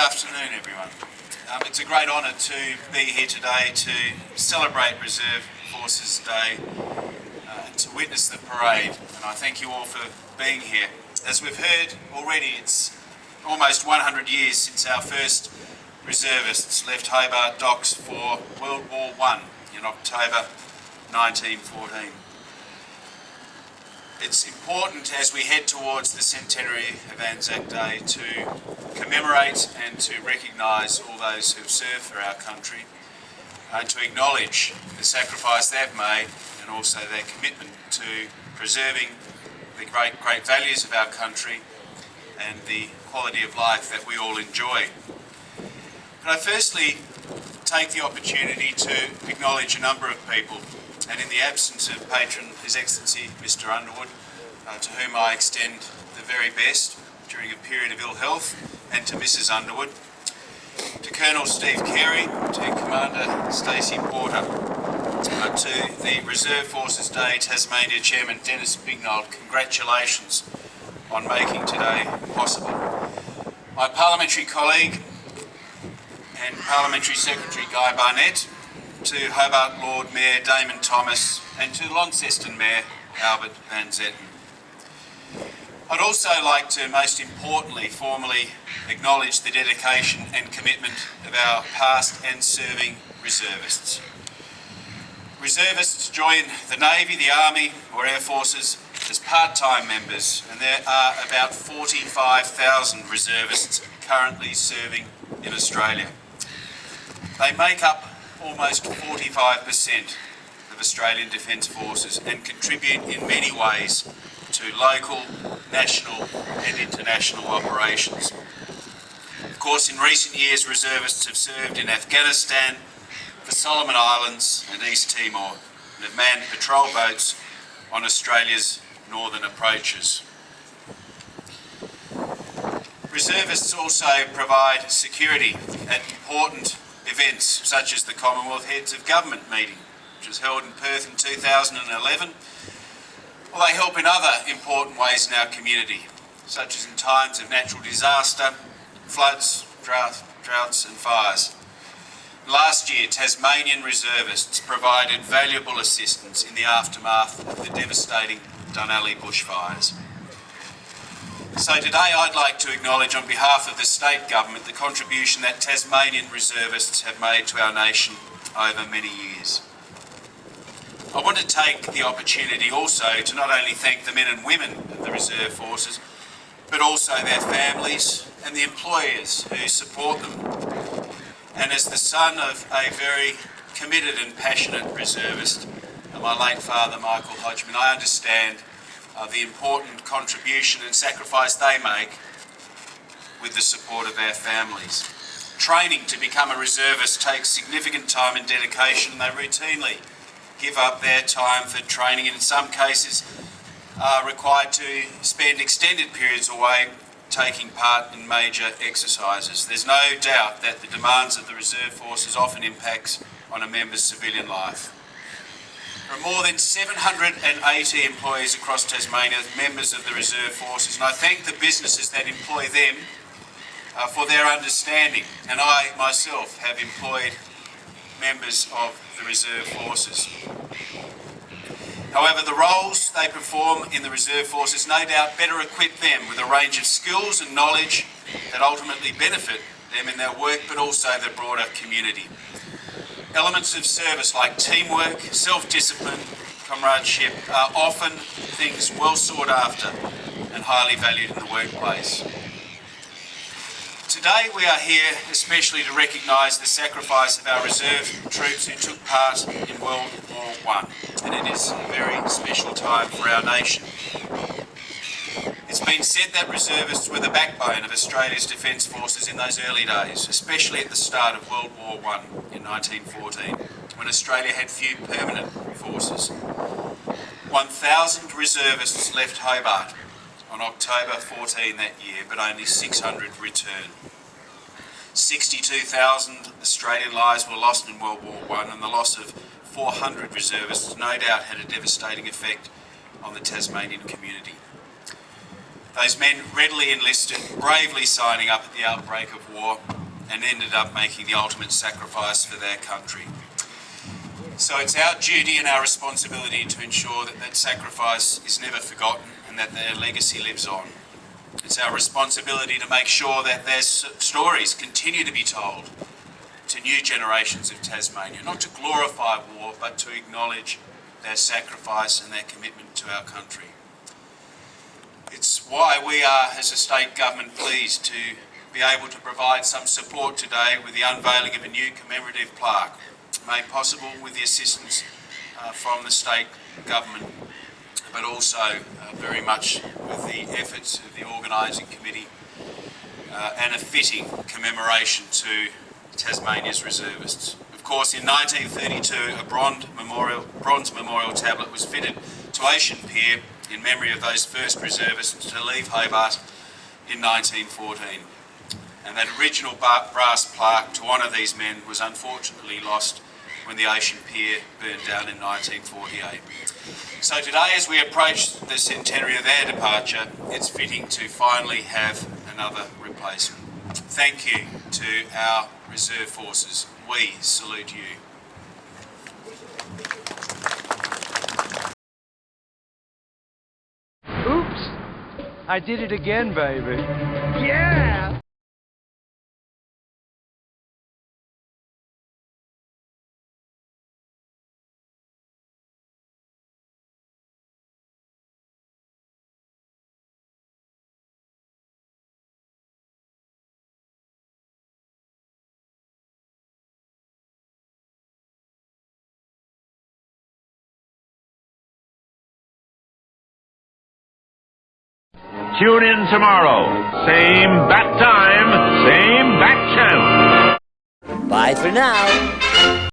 afternoon, everyone. It's a great honour to be here today to celebrate Reserve Forces Day and to witness the parade. And I thank you all for being here. As we've heard already, it's almost 100 years since our first reservists left Hobart docks for World War I in October 1914. It's important as we head towards the centenary of Anzac Day to commemorate and to recognise all those who've served for our country and to acknowledge the sacrifice they've made and also their commitment to preserving the great values of our country and the quality of life that we all enjoy. But I firstly take the opportunity to acknowledge a number of people, and in the absence of Patron His Excellency Mr Underwood, to whom I extend the very best during a period of ill health, and to Mrs Underwood, to Colonel Steve Carey, to Commander Stacey Porter, to the Reserve Forces Day Tasmania Chairman Dennis Bignold, congratulations on making today possible. My parliamentary colleague and Parliamentary Secretary Guy Barnett, to Hobart Lord Mayor Damon Thomas, and to Launceston Mayor Albert Van Zetten. I'd also like to, most importantly, formally acknowledge the dedication and commitment of our past and serving reservists. Reservists join the Navy, the Army or Air Forces as part-time members, and there are about 45,000 reservists currently serving in Australia. They make up almost 45% of Australian Defence Forces and contribute in many ways to local, national and international operations. Of course, in recent years, reservists have served in Afghanistan, the Solomon Islands and East Timor, and have manned patrol boats on Australia's northern approaches. Reservists also provide security at important events such as the Commonwealth Heads of Government meeting, which was held in Perth in 2011, or they help in other important ways in our community, such as in times of natural disaster, floods, droughts and fires. Last year, Tasmanian reservists provided valuable assistance in the aftermath of the devastating Dunalley bushfires. So today I'd like to acknowledge on behalf of the state government the contribution that Tasmanian reservists have made to our nation over many years. I want to take the opportunity also to not only thank the men and women of the Reserve Forces, but also their families and the employers who support them. And as the son of a very committed and passionate reservist, my late father Michael Hodgman, I understand the important contribution and sacrifice they make with the support of their families. Training to become a reservist takes significant time and dedication, and they routinely give up their time for training and in some cases are required to spend extended periods away taking part in major exercises. There's no doubt that the demands of the Reserve Forces often impacts on a member's civilian life. There are more than 780 employees across Tasmania, members of the Reserve Forces, and I thank the businesses that employ them for their understanding. And I myself have employed members of the Reserve Forces. However, the roles they perform in the Reserve Forces no doubt better equip them with a range of skills and knowledge that ultimately benefit them in their work, but also the broader community. Elements of service like teamwork, self-discipline, comradeship are often things well sought after and highly valued in the workplace. Today we are here especially to recognise the sacrifice of our reserve troops who took part in World War I, and it is a very special time for our nation. It's been said that reservists were the backbone of Australia's Defence Forces in those early days, especially at the start of World War I in 1914, when Australia had few permanent forces. 1,000 reservists left Hobart on October 14 that year, but only 600 returned. 62,000 Australian lives were lost in World War I, and the loss of 400 reservists no doubt had a devastating effect on the Tasmanian community. Those men readily enlisted, bravely signing up at the outbreak of war, and ended up making the ultimate sacrifice for their country. So it's our duty and our responsibility to ensure that that sacrifice is never forgotten and that their legacy lives on. It's our responsibility to make sure that their stories continue to be told to new generations of Tasmania, not to glorify war, but to acknowledge their sacrifice and their commitment to our country. It's why we are, as a state government, pleased to be able to provide some support today with the unveiling of a new commemorative plaque, made possible with the assistance from the state government, but also very much with the efforts of the organising committee and a fitting commemoration to Tasmania's reservists. Of course, in 1932, a bronze memorial tablet was fitted to Ocean Pier in memory of those first reservists to leave Hobart in 1914. And that original brass plaque to honour these men was unfortunately lost when the Ocean Pier burned down in 1948. So today, as we approach the centenary of their departure, it's fitting to finally have another replacement. Thank you to our reserve forces. We salute you. Oops! I did it again, baby. Yeah! Tune in tomorrow. Same bat time, same bat channel. Bye for now.